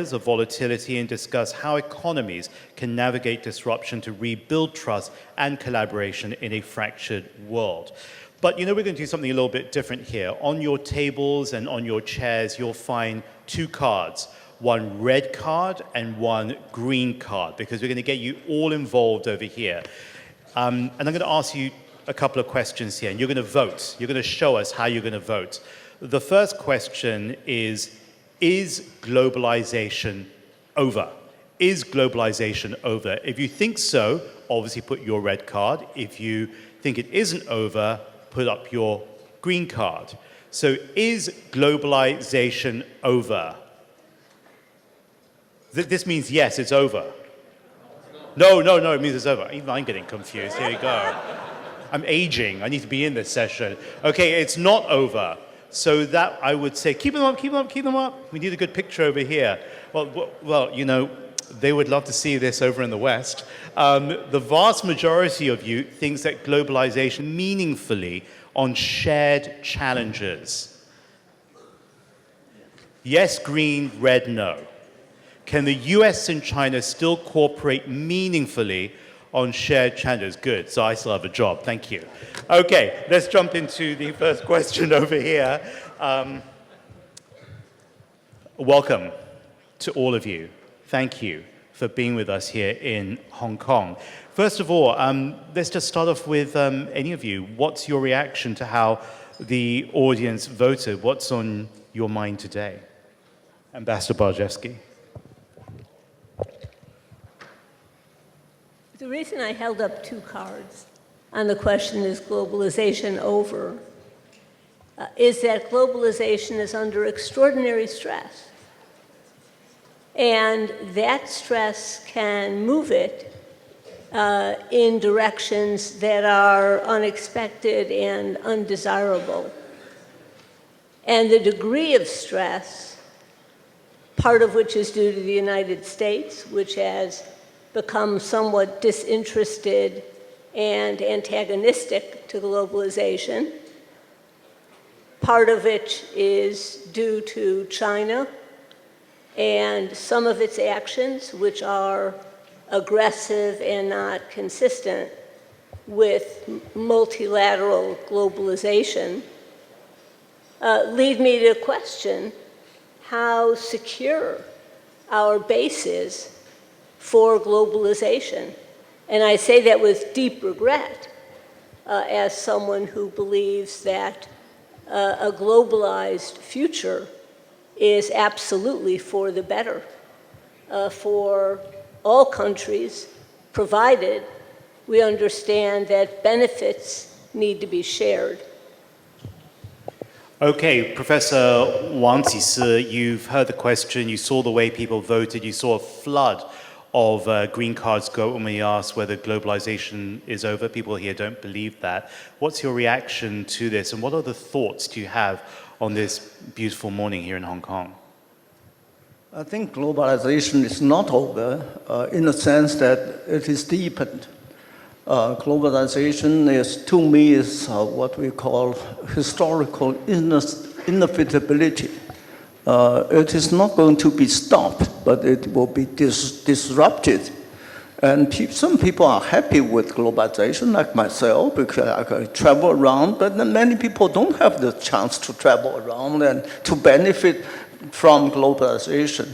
of volatility and discuss how economies can navigate disruption to rebuild trust and collaboration in a fractured world. But we're going to do something a little bit different here. On your tables and on your chairs, you'll find two cards, one red card and one green card, because we're going to get you all involved over here. And I'm going to ask you a couple of questions here, and you're going to vote. You're going to show us how you're going to vote. The first question is globalization over? Is globalization over? If you think so, obviously put your red card. If you think it isn't over, put up your green card. So is globalization over? This means yes, it's over. No, it means it's over. Even I'm getting confused. Here you go. I'm aging. I need to be in this session. Okay, it's not over. So that, I would say, keep them up, keep them up, keep them up. We need a good picture over here. Well, they would love to see this over in the West. The vast majority of you thinks that globalization meaningfully on shared challenges. Yes, green, red, no. Can the US and China still cooperate meaningfully on shared challenges? Good, so I still have a job, thank you. Okay, let's jump into the first question over here. Welcome to all of you. Thank you for being with us here in Hong Kong. First of all, let's just start off with any of you. What's your reaction to how the audience voted? What's on your mind today? Ambassador Barshefsky. The reason I held up two cards on the question, is globalization over, is that globalization is under extraordinary stress. And that stress can move it in directions that are unexpected and undesirable. And the degree of stress, part of which is due to the United States, which has become somewhat disinterested and antagonistic to globalization. Part of which is due to China and some of its actions, which are aggressive and not consistent with multilateral globalization, lead me to question how secure our base is for globalization. And I say that with deep regret as someone who believes that a globalized future is absolutely for the better for all countries, provided we understand that benefits need to be shared. Okay, Professor Wang, you've heard the question, you saw the way people voted, you saw a flood of green cards go when we asked whether globalization is over. People here don't believe that. What's your reaction to this, and what other thoughts do you have on this beautiful morning here in Hong Kong? I think globalization is not over in the sense that it is deepened. Globalization is, to me, is what we call historical inevitability. It is not going to be stopped, but it will be disrupted. And some people are happy with globalization, like myself, because I can travel around, but many people don't have the chance to travel around and to benefit from globalization.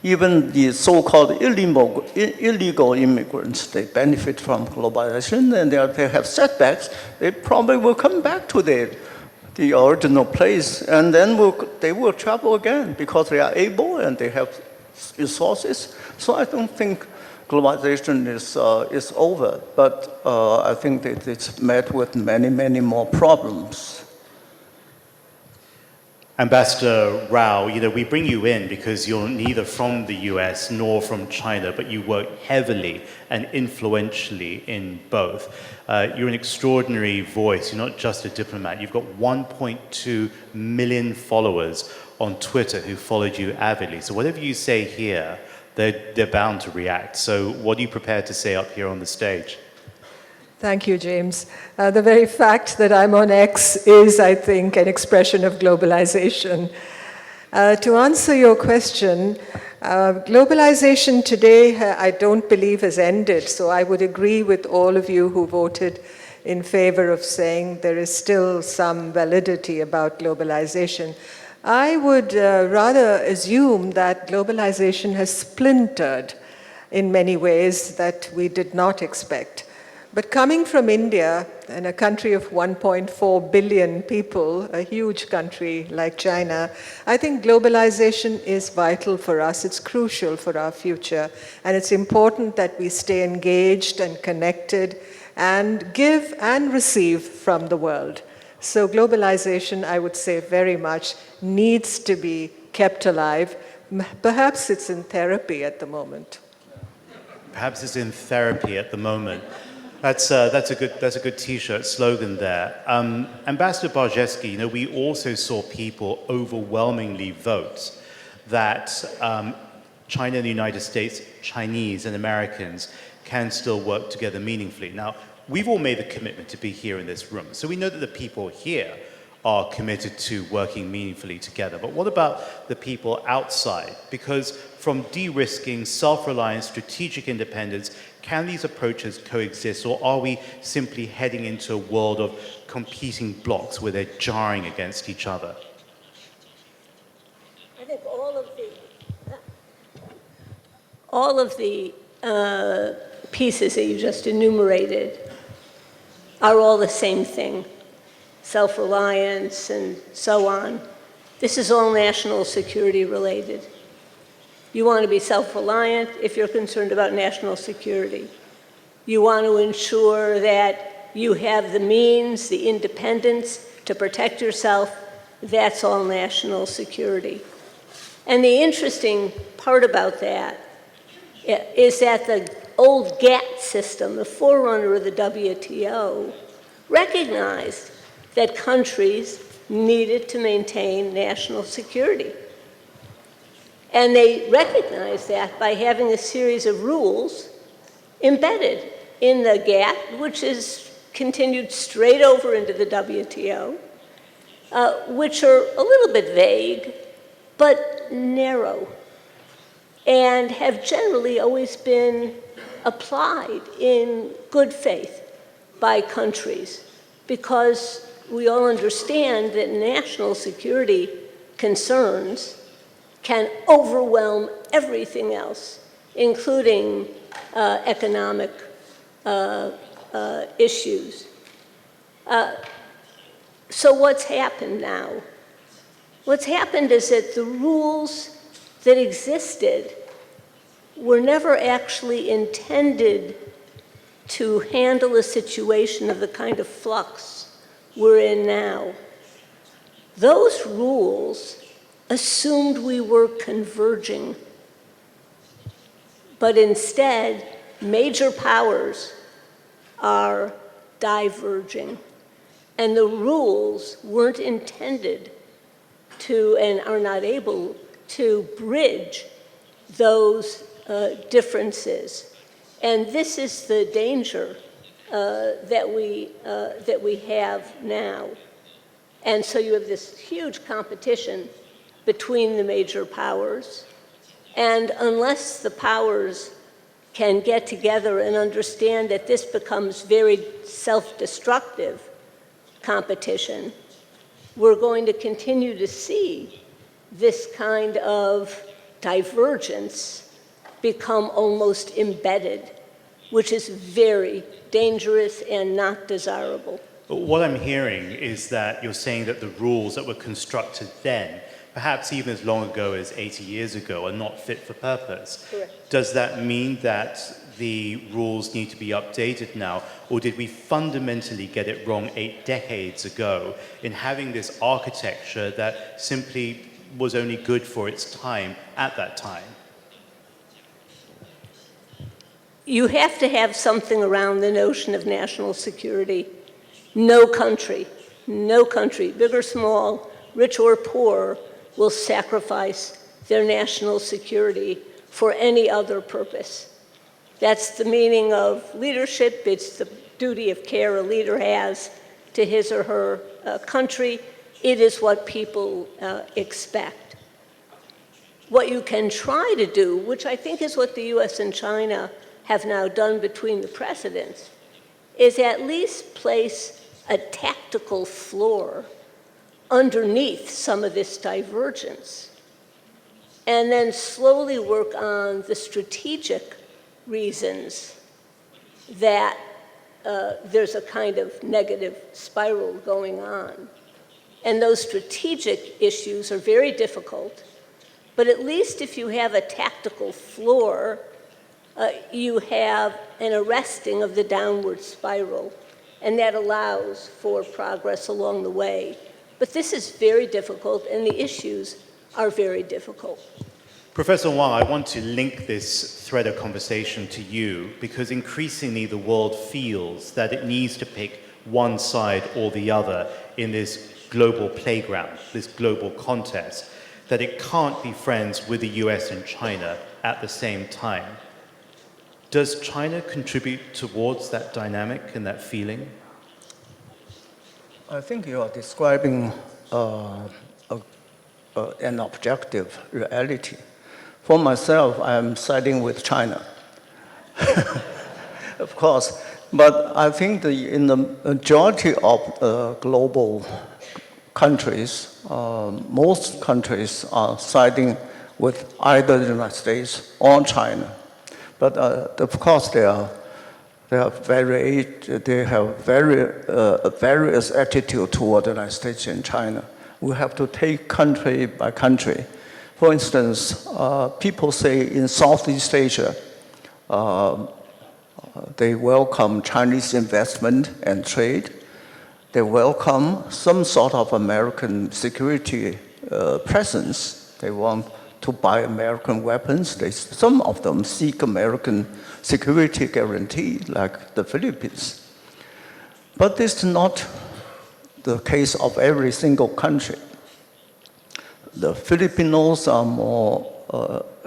Even the so-called illegal immigrants, they benefit from globalization, and they have setbacks. They probably will come back to the original place, and then they will travel again because they are able and they have resources. So I don't think globalization is over, but I think that it's met with many, many more problems. Ambassador Rao, we bring you in because you're neither from the US nor from China, but you work heavily and influentially in both. You're an extraordinary voice. You're not just a diplomat. You've got 1.2 million followers on Twitter who followed you avidly. So whatever you say here, they're bound to react. So what are you prepared to say up here on the stage? Thank you, James. The very fact that I'm on X is, I think, an expression of globalization. To answer your question, Globalization today, I don't believe has ended, so I would agree with all of you who voted in favor of saying there is still some validity about globalization. I would rather assume that globalization has splintered in many ways that we did not expect. But coming from India, and a country of 1.4 billion people, a huge country like China, I think globalization is vital for us. It's crucial for our future. And it's important that we stay engaged and connected and give and receive from the world. So globalization, I would say very much, needs to be kept alive. Perhaps it's in therapy at the moment. Perhaps it's in therapy at the moment. That's a good T-shirt slogan there. Ambassador Barshefsky, we also saw people overwhelmingly vote that China and the United States, Chinese and Americans can still work together meaningfully. Now, we've all made the commitment to be here in this room, so we know that the people here are committed to working meaningfully together. But what about the people outside? Because from de-risking, self-reliance, strategic independence, can these approaches coexist, or are we simply heading into a world of competing blocks where they're jarring against each other? I think all of the pieces that you just enumerated are all the same thing. Self-reliance and so on. This is all national security related. You want to be self-reliant if you're concerned about national security. You want to ensure that you have the means, the independence to protect yourself. That's all national security. And the interesting part about that is that the old GATT system, the forerunner of the WTO, recognized that countries needed to maintain national security. And they recognized that by having a series of rules embedded in the GATT, which is continued straight over into the WTO, which are a little bit vague, but narrow, and have generally always been applied in good faith by countries, because we all understand that national security concerns can overwhelm everything else, including economic issues. So what's happened now? What's happened is that the rules that existed were never actually intended to handle a situation of the kind of flux we're in now. Those rules assumed we were converging, but instead, major powers are diverging. And the rules weren't intended to, and are not able to, bridge those differences. And this is the danger that we have now. And so you have this huge competition between the major powers. And unless the powers can get together and understand that this becomes very self-destructive competition, we're going to continue to see this kind of divergence become almost embedded, which is very dangerous and not desirable. What I'm hearing is that you're saying that the rules that were constructed then, perhaps even as long ago as 80 years ago, are not fit for purpose. Correct. Does that mean that the rules need to be updated now, or did we fundamentally get it wrong 8 decades ago in having this architecture that simply was only good for its time at that time? You have to have something around the notion of national security. No country, big or small, rich or poor, will sacrifice their national security for any other purpose. That's the meaning of leadership. It's the duty of care a leader has to his or her country. It is what people expect. what you can try to do, which I think is what the US and China have now done between the presidents, is at least place a tactical floor underneath some of this divergence, and then slowly work on the strategic reasons that there's a kind of negative spiral going on. And those strategic issues are very difficult, but at least if you have a tactical floor, you have an arresting of the downward spiral, and that allows for progress along the way. But this is very difficult, and the issues are very difficult. Professor Wang, I want to link this thread of conversation to you because increasingly the world feels that it needs to pick one side or the other in this global playground, this global contest, that it can't be friends with the US and China at the same time. Does China contribute towards that dynamic and that feeling? I think you are describing an objective reality. For myself, I am siding with China, of course. But I think in the majority of global countries, most countries are siding with either the United States or China. But of course, they have various attitude toward the United States and China. We have to take country by country. For instance, people say in Southeast Asia, they welcome Chinese investment and trade. They welcome some sort of American security presence. They want to buy American weapons. Some of them seek American security guarantee, like the Philippines. But this is not the case of every single country. The Filipinos are more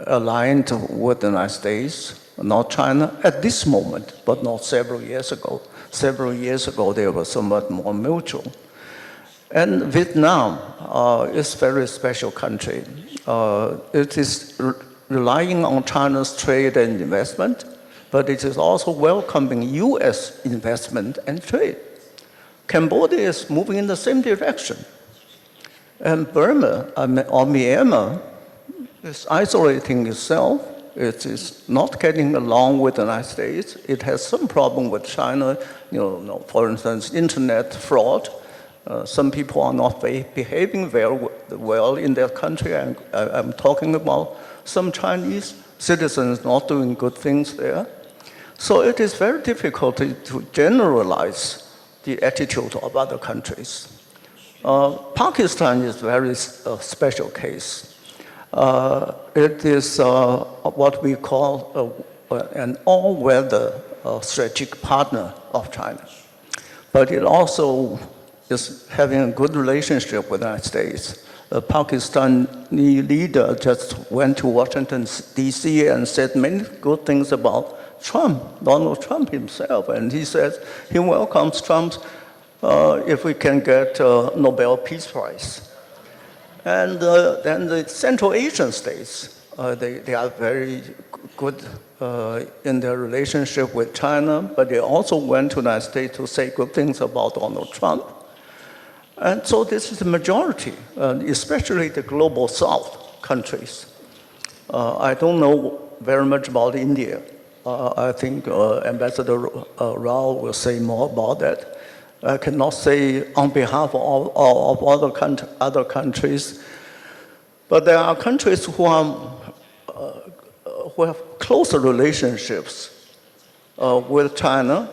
aligned with the United States, not China, at this moment, but not several years ago. Several years ago, they were somewhat more mutual. And Vietnam is a very special country. It is relying on China's trade and investment, but it is also welcoming US investment and trade. Cambodia is moving in the same direction. And Burma, or Myanmar, is isolating itself. It is not getting along with the United States. It has some problem with China. For instance, internet fraud. Some people are not behaving very well in their country. I'm talking about some Chinese citizens not doing good things there. So it is very difficult to generalize the attitude of other countries. Pakistan is a very special case. It is what we call an all-weather strategic partner of China. But it also is having a good relationship with the United States. A Pakistani leader just went to Washington, D.C. and said many good things about Trump, Donald Trump himself. And he says he welcomes Trump if we can get a Nobel Peace Prize. And then the Central Asian states, they are very good in their relationship with China, but they also went to the United States to say good things about Donald Trump. And so this is the majority, especially the global South countries. I don't know very much about India. I think Ambassador Rao will say more about that. I cannot say on behalf of other countries, but there are countries who have closer relationships with China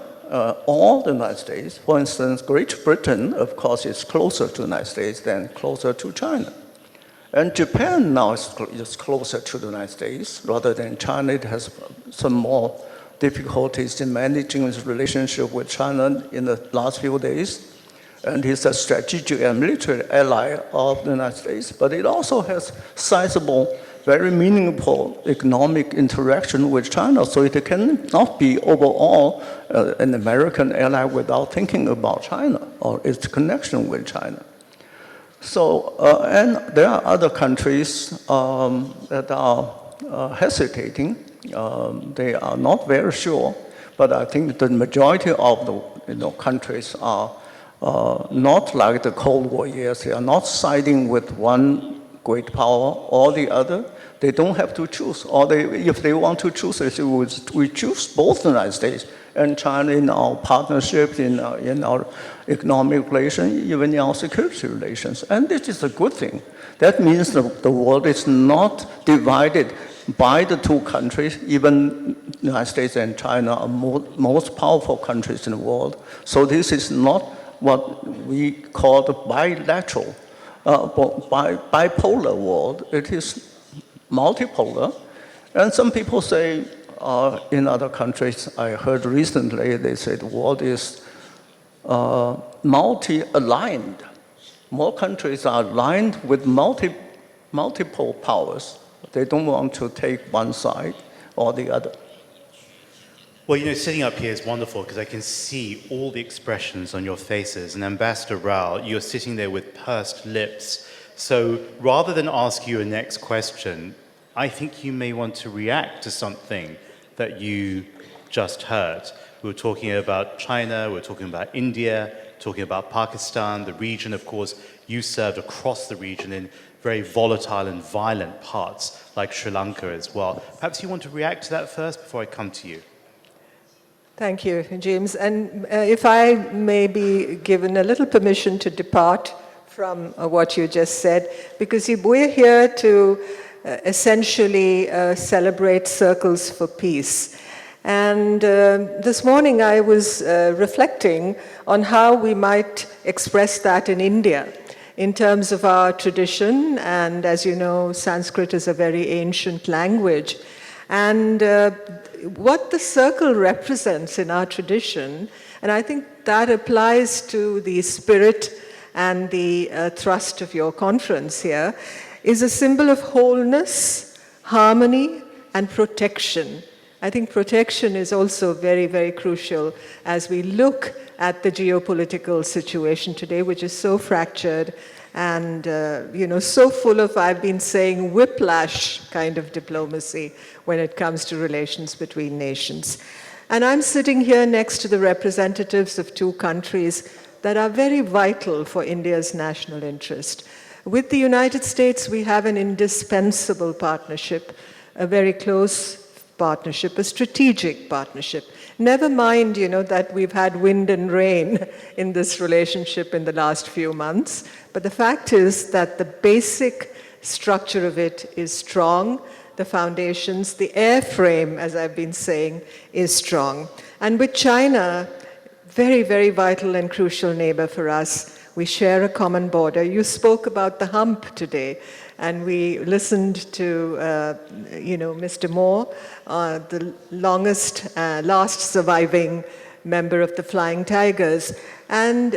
or the United States. For instance, Great Britain, of course, is closer to the United States than closer to China. And Japan now is closer to the United States rather than China. It has some more difficulties in managing its relationship with China in the last few days. And it's a strategic and military ally of the United States, but it also has sizable, very meaningful economic interaction with China, so it cannot be overall an American ally without thinking about China or its connection with China. So, and there are other countries that are hesitating. They are not very sure, but I think the majority of the countries are not like the Cold War years. They are not siding with one great power or the other. They don't have to choose. Or if they want to choose, they say, we choose both the United States and China in our partnerships, in our economic relations, even in our security relations. And this is a good thing. That means the world is not divided by the two countries. Even the United States and China are most powerful countries in the world. So this is not what we call the bilateral, bipolar world. It is multipolar. And some people say, in other countries, I heard recently, they said the world is multi-aligned. More countries are aligned with multiple powers. They don't want to take one side or the other. Well, you know, sitting up here is wonderful because I can see all the expressions on your faces. And Ambassador Rao, you're sitting there with pursed lips. So rather than ask you a next question, I think you may want to react to something that you just heard. We were talking about China, we were talking about India, talking about Pakistan, the region, of course. You served across the region in very volatile and violent parts, like Sri Lanka as well. Perhaps you want to react to that first before I come to you. Thank you, James. And if I may be given a little permission to depart from what you just said, because we're here to essentially celebrate circles for peace. And this morning I was reflecting on how we might express that in India in terms of our tradition. And as you know, Sanskrit is a very ancient language. And what the circle represents in our tradition, and I think that applies to the spirit and the thrust of your conference here, is a symbol of wholeness, harmony, and protection. I think protection is also very, very crucial as we look at the geopolitical situation today, which is so fractured and so full of, I've been saying, whiplash kind of diplomacy when it comes to relations between nations. And I'm sitting here next to the representatives of two countries that are very vital for India's national interest. With the United States, we have an indispensable partnership, a very close partnership, a strategic partnership. Never mind, that we've had wind and rain in this relationship in the last few months, but the fact is that the basic structure of it is strong. The foundations, the airframe, as I've been saying, is strong. And with China, very, very vital and crucial neighbor for us. We share a common border. You spoke about the hump today, and we listened to, Mr. Moore, the last surviving member of the Flying Tigers. And,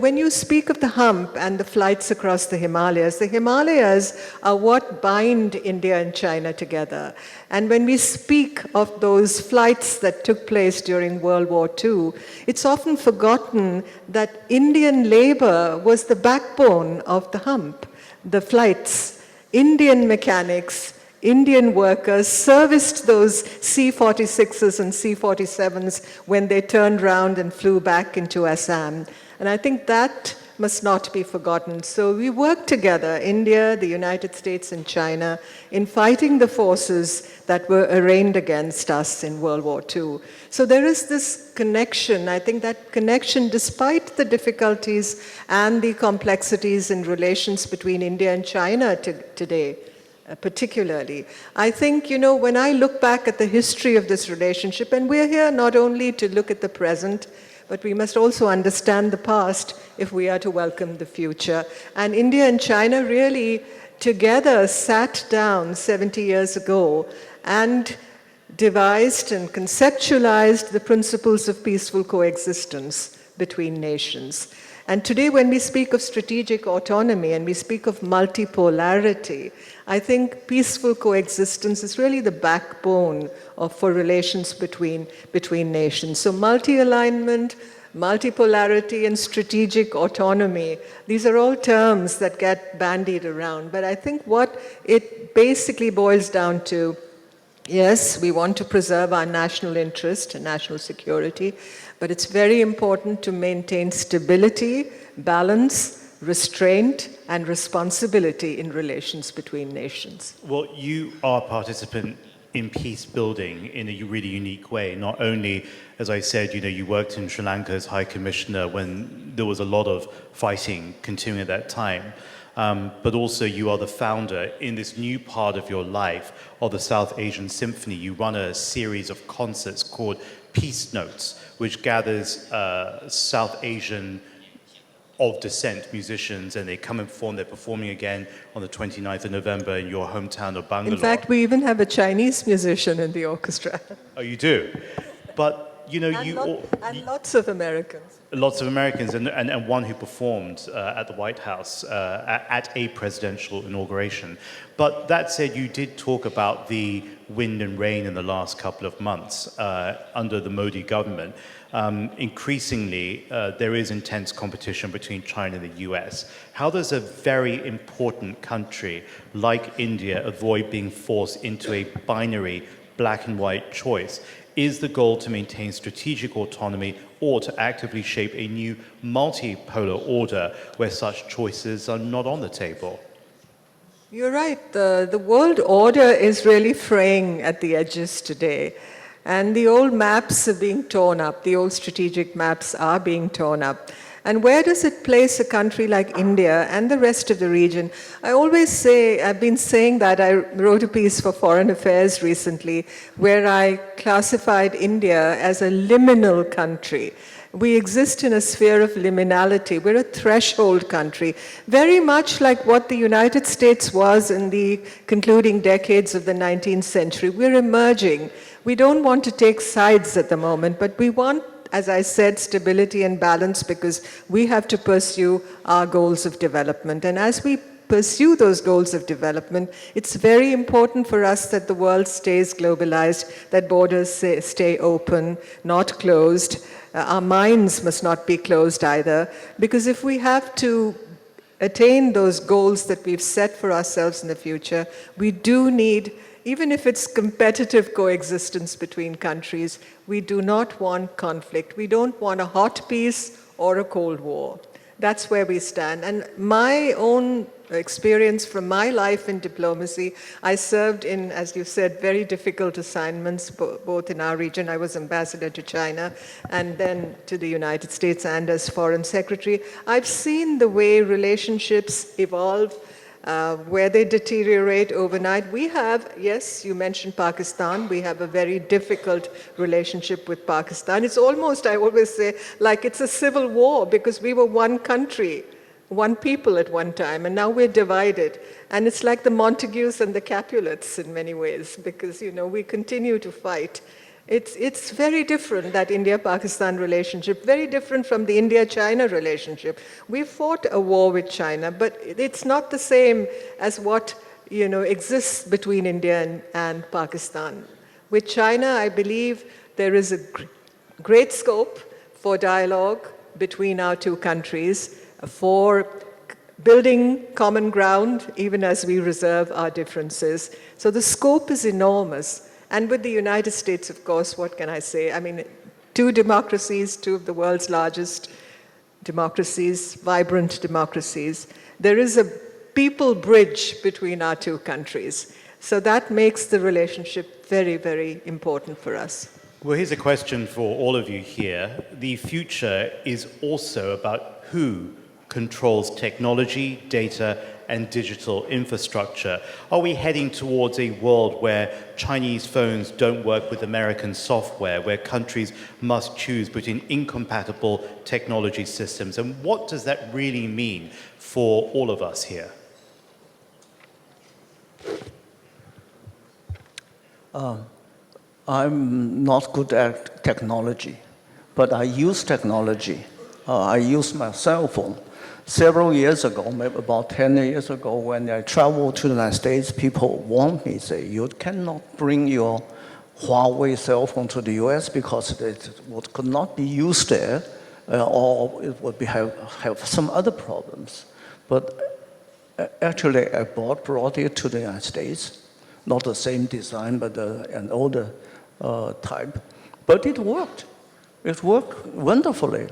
when you speak of the hump and the flights across the Himalayas are what bind India and China together. And when we speak of those flights that took place during World War II, it's often forgotten that Indian labor was the backbone of the hump, the flights. Indian mechanics, Indian workers serviced those C-46s and C-47s when they turned round and flew back into Assam. And I think that must not be forgotten. So we work together, India, the United States, and China, in fighting the forces that were arraigned against us in World War II. So there is this connection. I think that connection, despite the difficulties and the complexities in relations between India and China today, particularly. I think, when I look back at the history of this relationship, and we're here not only to look at the present, but we must also understand the past if we are to welcome the future. And India and China really together sat down 70 years ago and devised and conceptualized the principles of peaceful coexistence between nations. And today, when we speak of strategic autonomy and we speak of multipolarity, I think peaceful coexistence is really the backbone for relations between nations. So multi-alignment, multipolarity and strategic autonomy. These are all terms that get bandied around. But I think what it basically boils down to, yes, we want to preserve our national interest and national security, but it's very important to maintain stability, balance, restraint, and responsibility in relations between nations. Well, you are a participant in peace building in a really unique way. Not only, as I said, you worked in Sri Lanka as High Commissioner when there was a lot of fighting continuing at that time, but also you are the founder in this new part of your life of the South Asian Symphony. You run a series of concerts called Peace Notes, which gathers South Asian of descent musicians, and they come and perform. They're performing again on the 29th of November in your hometown of Bangalore. In fact, we even have a Chinese musician in the orchestra. Oh, you do? But, and lots of Americans. Lots of Americans, and one who performed at the White House at a presidential inauguration. But that said, you did talk about the wind and rain in the last couple of months under the Modi government. Increasingly, there is intense competition between China and the US. How does a very important country like India avoid being forced into a binary black and white choice? Is the goal to maintain strategic autonomy or to actively shape a new multipolar order where such choices are not on the table? You're right. The world order is really fraying at the edges today. And the old maps are being torn up. The old strategic maps are being torn up. And where does it place a country like India and the rest of the region? I always say, I've been saying that. I wrote a piece for Foreign Affairs recently where I classified India as a liminal country. We exist in a sphere of liminality. We're a threshold country, very much like what the United States was in the concluding decades of the 19th century. We're emerging. We don't want to take sides at the moment, but we want, as I said, stability and balance because we have to pursue our goals of development. And as we pursue those goals of development, it's very important for us that the world stays globalized, that borders stay open, not closed. Our minds must not be closed either, because if we have to attain those goals that we've set for ourselves in the future, we do need, even if it's competitive coexistence between countries, we do not want conflict. We don't want a hot peace or a cold war. That's where we stand. And my own experience from my life in diplomacy, I served in, as you said, very difficult assignments, both in our region. I was ambassador to China and then to the United States and as foreign secretary. I've seen the way relationships evolve, where they deteriorate overnight. We have, yes, you mentioned Pakistan. We have a very difficult relationship with Pakistan. It's almost, I always say, like it's a civil war because we were one country, one people at one time, and now we're divided. And it's like the Montagues and the Capulets in many ways because, we continue to fight. It's very different, that India-Pakistan relationship, very different from the India-China relationship. We fought a war with China, but it's not the same as what exists between India and Pakistan. With China, I believe there is a great scope for dialogue between our two countries, for building common ground, even as we reserve our differences. So the scope is enormous. And with the United States, of course, what can I say? I mean, two democracies, two of the world's largest democracies, vibrant democracies. There is a people bridge between our two countries. So that makes the relationship very, very important for us. Well, here's a question for all of you here. The future is also about who controls technology, data, and digital infrastructure. Are we heading towards a world where Chinese phones don't work with American software, where countries must choose between incompatible technology systems? And what does that really mean for all of us here? I'm not good at technology, but I use technology. I use my cell phone. Several years ago, maybe about 10 years ago, when I traveled to the United States, people warned me, say, you cannot bring your Huawei cell phone to the US because it could not be used there or it would have some other problems. But actually, I brought it to the United States, not the same design, but an older type. But it worked. It worked wonderfully.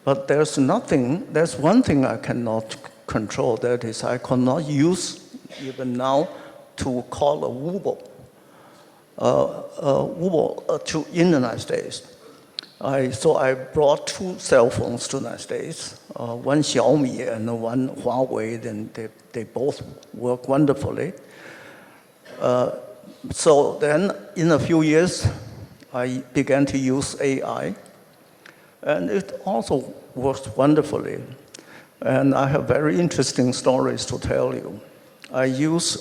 But there's one thing I cannot control, that is I cannot use, even now, to call a Weibo in the United States. So I brought 2 cell phones to the United States, one Xiaomi and one Huawei, and they both work wonderfully. So then, in a few years, I began to use AI, and it also works wonderfully. And I have very interesting stories to tell you. I use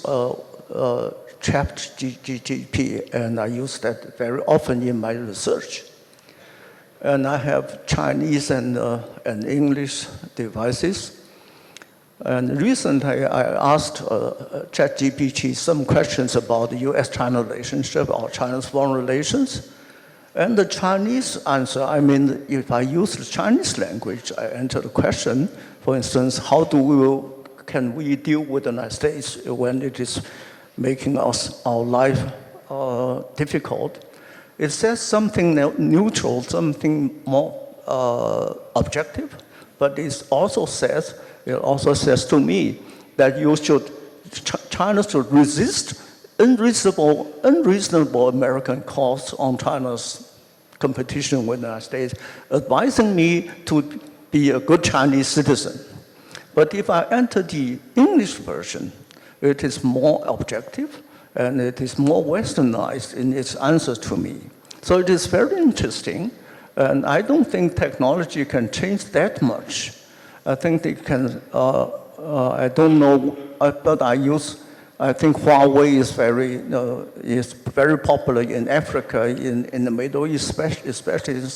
ChatGPT, and I use that very often in my research. And I have Chinese and English devices. And recently, I asked ChatGPT some questions about the US-China relationship or China's foreign relations. And the Chinese answer, I mean, if I use the Chinese language, I enter the question, for instance, can we deal with the United States when it is making our life difficult? It says something neutral, something more objective, but it also says to me that China should resist unreasonable American costs on China's competition with the United States, advising me to be a good Chinese citizen. But if I enter the English version, it is more objective and it is more westernized in its answers to me. So it is very interesting, and I don't think technology can change that much. I think it can, I don't know, but I think Huawei is very popular in Africa, in the Middle East, especially in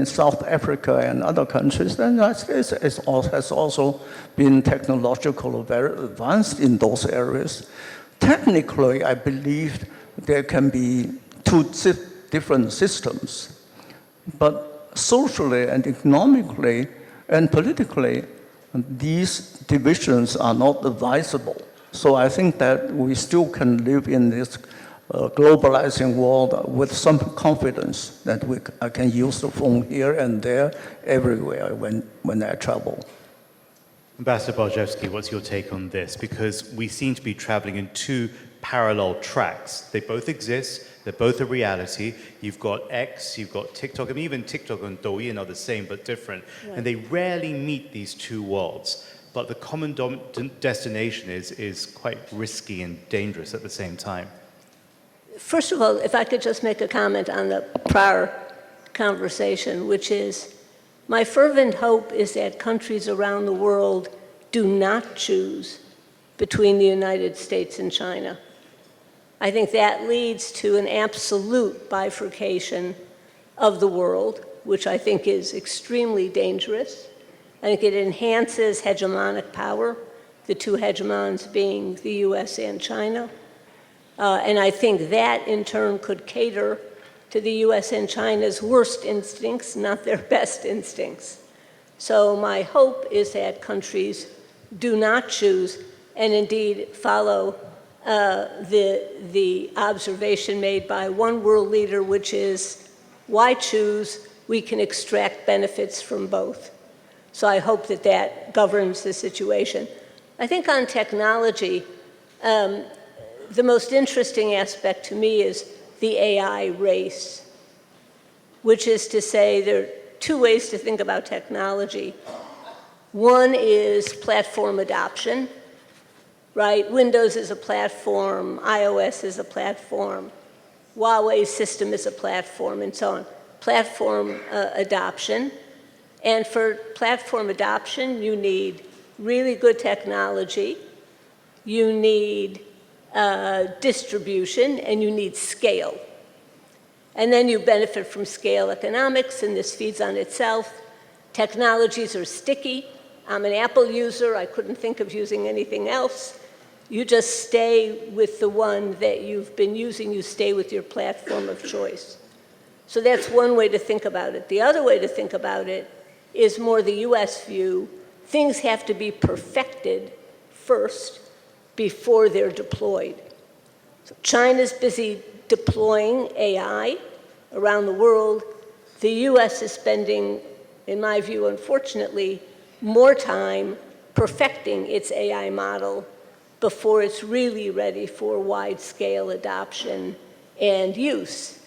South Africa and other countries. The United States has also been technologically very advanced in those areas. Technically, I believe there can be 2 different systems, but socially and economically and politically, these divisions are not advisable. So I think that we still can live in this globalizing world with some confidence that I can use the phone here and there, everywhere when I travel. Ambassador Barshefsky, what's your take on this? Because we seem to be traveling in 2 parallel tracks. They both exist, they're both a reality. You've got X, you've got TikTok, and even TikTok and Douyin are the same but different. Right. And they rarely meet these 2 worlds. But the common destination is quite risky and dangerous at the same time. First of all, if I could just make a comment on the prior conversation, which is, my fervent hope is that countries around the world do not choose between the United States and China. I think that leads to an absolute bifurcation of the world, which I think is extremely dangerous. I think it enhances hegemonic power, the 2 hegemons being the US and China. And I think that, in turn, could cater to the US and China's worst instincts, not their best instincts. So my hope is that countries do not choose, and indeed follow the observation made by one world leader, which is, why choose? We can extract benefits from both. So I hope that that governs the situation. I think on technology, the most interesting aspect to me is the AI race, which is to say there are 2 ways to think about technology. One is platform adoption, right? Windows is a platform, iOS is a platform, Huawei's system is a platform, and so on. Platform adoption. And for platform adoption, you need really good technology, you need distribution, and you need scale. And then you benefit from scale economics, and this feeds on itself. Technologies are sticky. I'm an Apple user. I couldn't think of using anything else. You just stay with the one that you've been using. You stay with your platform of choice. So that's one way to think about it. The other way to think about it is more the US view. Things have to be perfected first before they're deployed. So China's busy deploying AI around the world. The US is spending, in my view, unfortunately, more time perfecting its AI model before it's really ready for wide-scale adoption and use.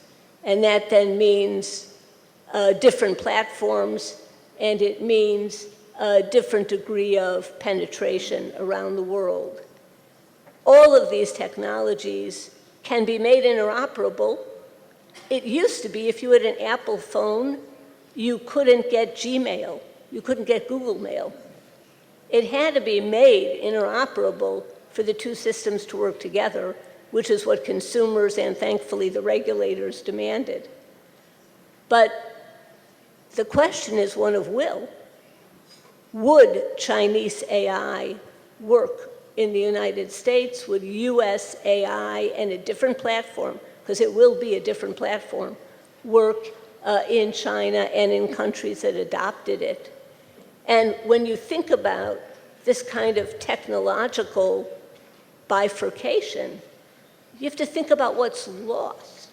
And that then means different platforms, and it means a different degree of penetration around the world. All of these technologies can be made interoperable. It used to be if you had an Apple phone, you couldn't get Gmail, you couldn't get Google Mail. It had to be made interoperable for the two systems to work together, which is what consumers and thankfully the regulators demanded. But the question is one of will. Would Chinese AI work in the United States? Would US AI and a different platform, because it will be a different platform, work in China and in countries that adopted it? And when you think about this kind of technological bifurcation, you have to think about what's lost.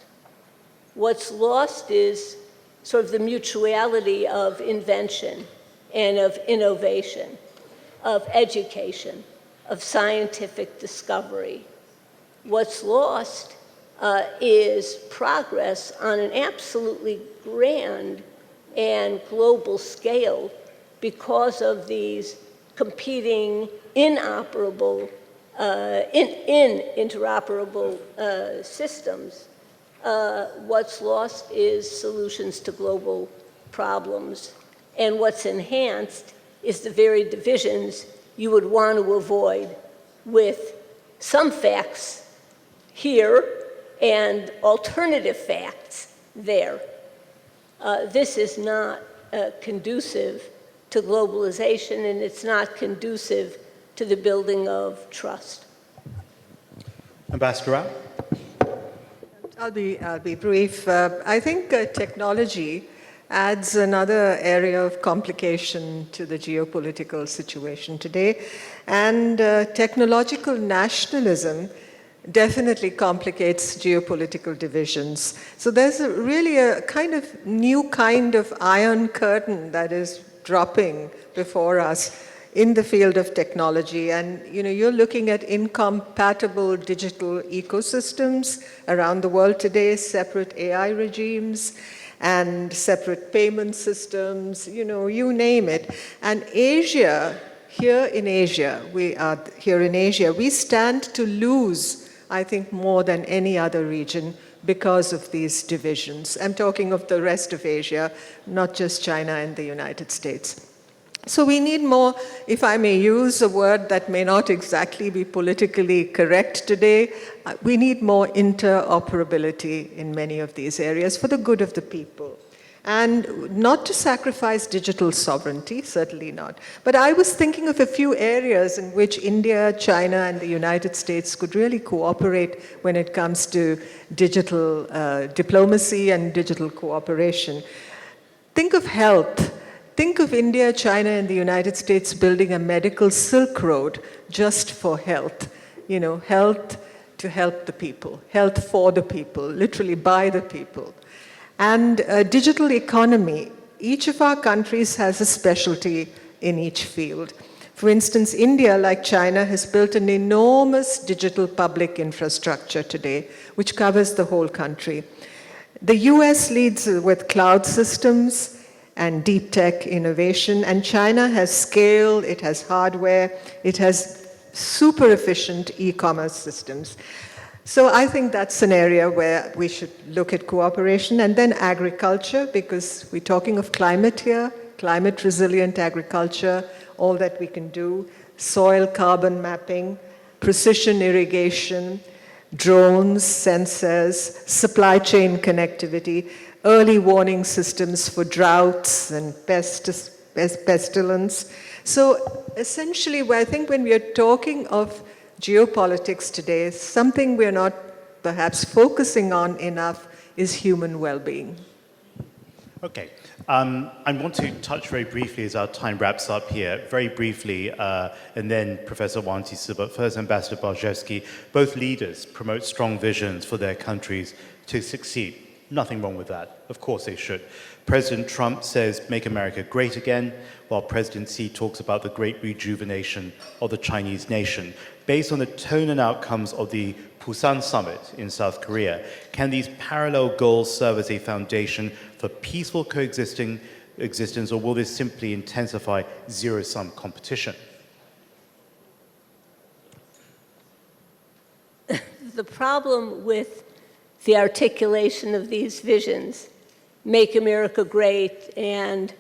What's lost is sort of the mutuality of invention and of innovation, of education, of scientific discovery. What's lost is progress on an absolutely grand and global scale because of these competing interoperable systems. What's lost is solutions to global problems. And what's enhanced is the very divisions you would want to avoid with some facts here and alternative facts there. This is not conducive to globalization, and it's not conducive to the building of trust. Ambassador Rao? I'll be brief. I think technology adds another area of complication to the geopolitical situation today. And technological nationalism definitely complicates geopolitical divisions. So there's really a kind of new kind of iron curtain that is dropping before us in the field of technology. And you're looking at incompatible digital ecosystems around the world today, separate AI regimes, and separate payment systems, you name it. And Asia, here in Asia, we stand to lose, I think, more than any other region because of these divisions. I'm talking of the rest of Asia, not just China and the United States. So we need more, if I may use a word that may not exactly be politically correct today, we need more interoperability in many of these areas for the good of the people. And not to sacrifice digital sovereignty, certainly not. But I was thinking of a few areas in which India, China, and the United States could really cooperate when it comes to digital diplomacy and digital cooperation. Think of health. Think of India, China, and the United States building a medical Silk Road just for health. Health to help the people, health for the people, literally by the people. And a digital economy. Each of our countries has a specialty in each field. For instance, India, like China, has built an enormous digital public infrastructure today, which covers the whole country. The US leads with cloud systems and deep tech innovation, and China has scale, it has hardware, it has super efficient e-commerce systems. So I think that's an area where we should look at cooperation. And then agriculture, because we're talking of climate here, climate resilient agriculture, all that we can do, soil carbon mapping, precision irrigation, drones, sensors, supply chain connectivity, early warning systems for droughts and pestilence. So essentially, I think when we are talking of geopolitics today, something we're not perhaps focusing on enough is human well-being. Okay. I want to touch very briefly as our time wraps up here, very briefly, and then Professor Wang, but first Ambassador Barshefsky. Both leaders promote strong visions for their countries to succeed. Nothing wrong with that. Of course they should. President Trump says, make America great again, while President Xi talks about the great rejuvenation of the Chinese nation. Based on the tone and outcomes of the Busan Summit in South Korea, can these parallel goals serve as a foundation for peaceful existence, or will this simply intensify zero-sum competition? The problem with the articulation of these visions, make America great and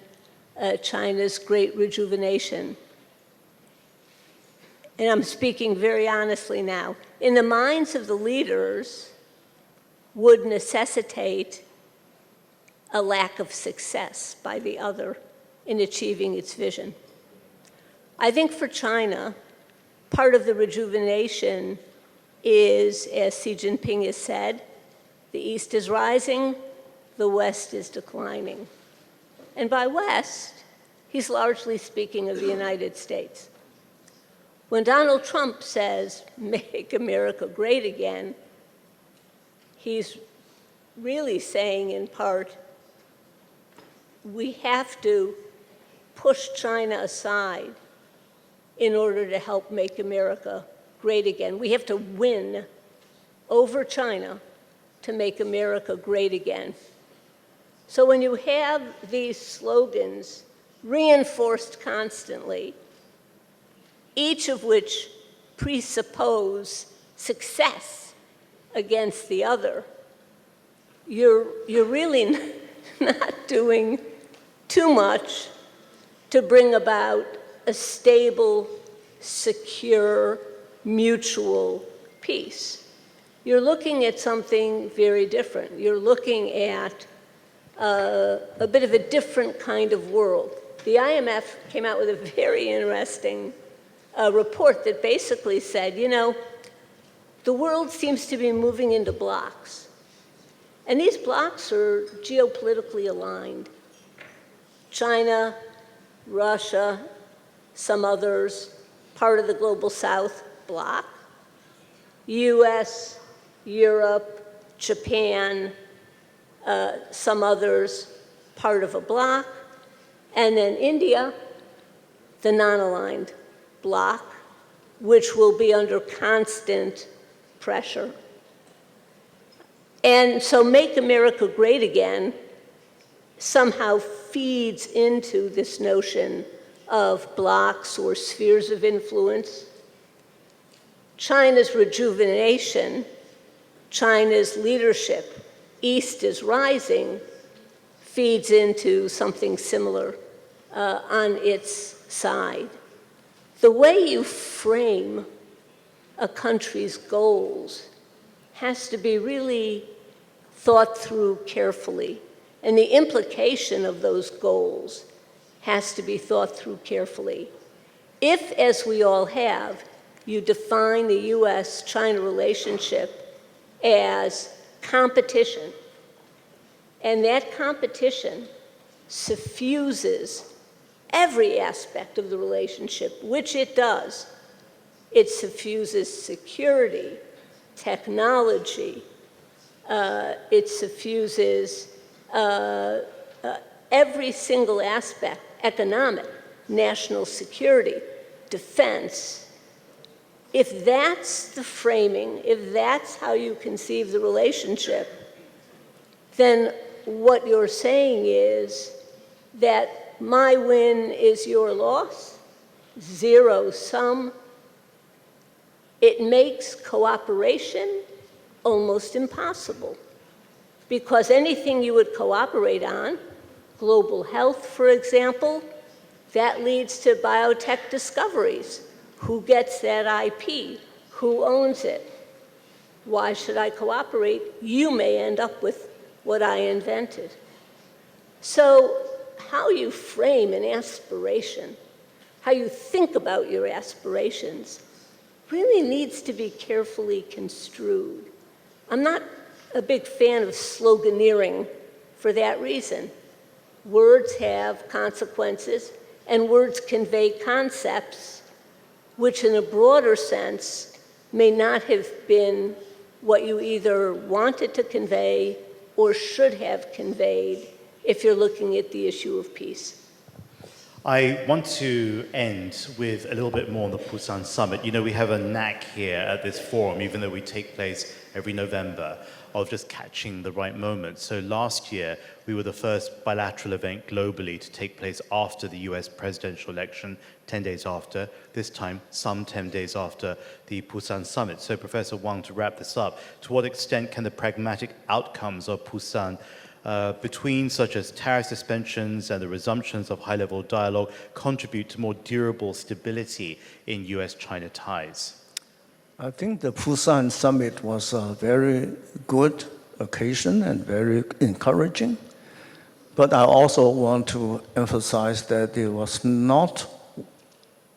China's great rejuvenation, and I'm speaking very honestly now, in the minds of the leaders would necessitate a lack of success by the other in achieving its vision. I think for China, part of the rejuvenation is, as Xi Jinping has said, the East is rising, the West is declining. And by West, he's largely speaking of the United States. When Donald Trump says, make America great again, he's really saying in part, we have to push China aside in order to help make America great again. We have to win over China to make America great again. So when you have these slogans reinforced constantly, each of which presuppose success against the other, you're really not doing too much to bring about a stable, secure, mutual peace. You're looking at something very different. You're looking at a bit of a different kind of world. The IMF came out with a very interesting report that basically said, you know, the world seems to be moving into blocks. And these blocks are geopolitically aligned. China, Russia, some others, part of the global South bloc, US, Europe, Japan, some others, part of a bloc, and then India, the non-aligned bloc, which will be under constant pressure. And so Make America Great Again somehow feeds into this notion of blocs or spheres of influence. China's rejuvenation, China's leadership, East is rising, feeds into something similar on its side. The way you frame a country's goals has to be really thought through carefully. And the implication of those goals has to be thought through carefully. If, as we all have, you define the US-China relationship as competition, and that competition suffuses every aspect of the relationship, which it does. It suffuses security, technology, it suffuses every single aspect, economic, national security, defense. If that's the framing, if that's how you conceive the relationship, then what you're saying is that my win is your loss, zero sum. It makes cooperation almost impossible, because anything you would cooperate on, global health, for example, that leads to biotech discoveries. Who gets that IP? Who owns it? Why should I cooperate? You may end up with what I invented. So how you frame an aspiration, how you think about your aspirations, really needs to be carefully construed. I'm not a big fan of sloganeering for that reason. Words have consequences, and words convey concepts which in a broader sense may not have been what you either wanted to convey or should have conveyed if you're looking at the issue of peace. I want to end with a little bit more on the Busan Summit. You know, we have a knack here at this forum, even though we take place every November, of just catching the right moment. So last year, we were the first bilateral event globally to take place after the US presidential election, 10 days after. This time, some 10 days after the Busan Summit. So Professor Wang, to wrap this up, to what extent can the pragmatic outcomes of Busan between such as tariff suspensions and the resumptions of high-level dialogue contribute to more durable stability in US-China ties? I think the Busan Summit was a very good occasion and very encouraging. But I also want to emphasize that it was not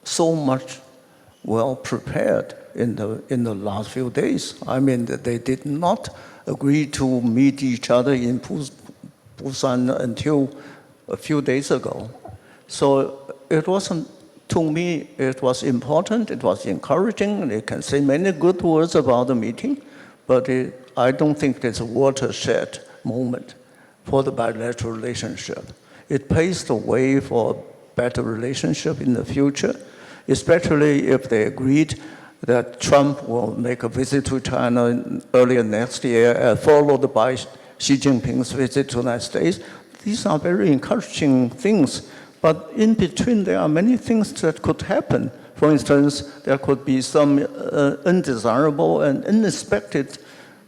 so much well prepared in the last few days. I mean, that they did not agree to meet each other in Busan until a few days ago. So it wasn't, to me, it was important, it was encouraging, they can say many good words about the meeting, but I don't think it's a watershed moment for the bilateral relationship. It paves the way for a better relationship in the future, especially if they agreed that Trump will make a visit to China earlier next year, followed by Xi Jinping's visit to the United States. These are very encouraging things. But in between, there are many things that could happen. For instance, there could be some undesirable and unexpected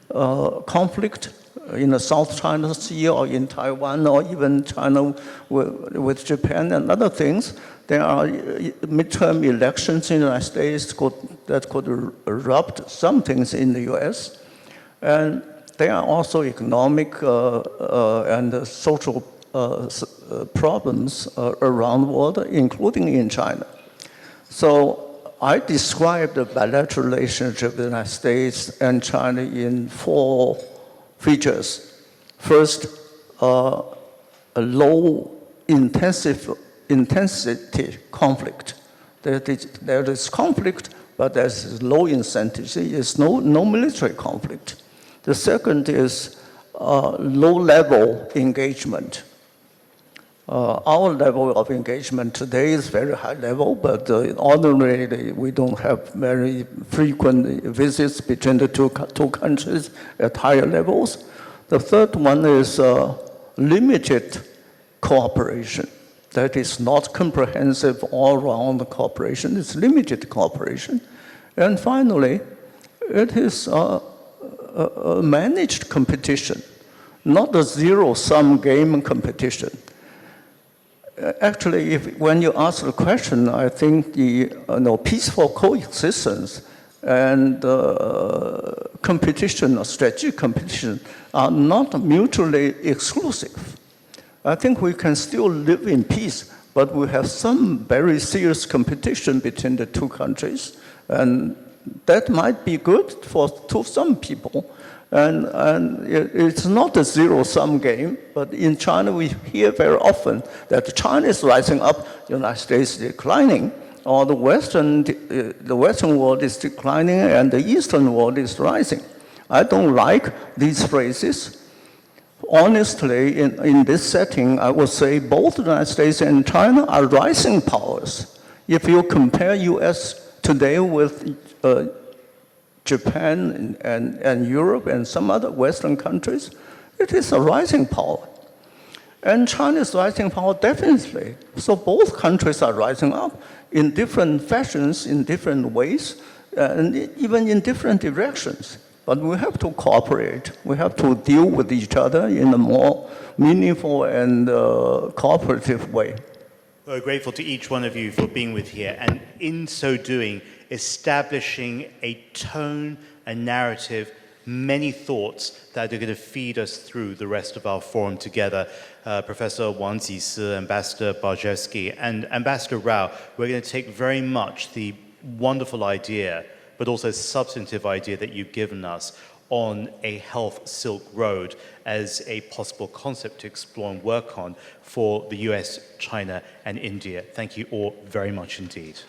conflict in the South China Sea or in Taiwan or even China with Japan and other things. There are midterm elections in the United States that could erupt some things in the US. And there are also economic and social problems around the world, including in China. So I describe the bilateral relationship with the United States and China in 4 features. First, a low intensity conflict. There is conflict, but there's low intensity. There's no military conflict. The second is low-level engagement. Our level of engagement today is very high level, but ordinarily we don't have very frequent visits between the two countries at higher levels. The third one is limited cooperation. That is not comprehensive all-round cooperation, it's limited cooperation. And finally, it is a managed competition, not a zero-sum game competition. Actually, when you ask the question, I think the peaceful coexistence and competition, or strategic competition, are not mutually exclusive. I think we can still live in peace, but we have some very serious competition between the two countries, and that might be good to some people. And it's not a zero-sum game, but in China we hear very often that China is rising up, the United States is declining, or the Western world is declining and the Eastern world is rising. I don't like these phrases. Honestly, in this setting, I would say both the United States and China are rising powers. If you compare US today with Japan and Europe and some other Western countries, it is a rising power. And China's rising power definitely. So both countries are rising up in different fashions, in different ways, and even in different directions. But we have to cooperate. We have to deal with each other in a more meaningful and cooperative way. We're grateful to each one of you for being with here, and in so doing, establishing a tone, a narrative, many thoughts that are going to feed us through the rest of our forum together. Professor Wang Jisi, Ambassador Barshefsky, and Ambassador Rao, we're going to take very much the wonderful idea, but also substantive idea that you've given us on a health Silk Road as a possible concept to explore and work on for the US, China, and India. Thank you all very much indeed.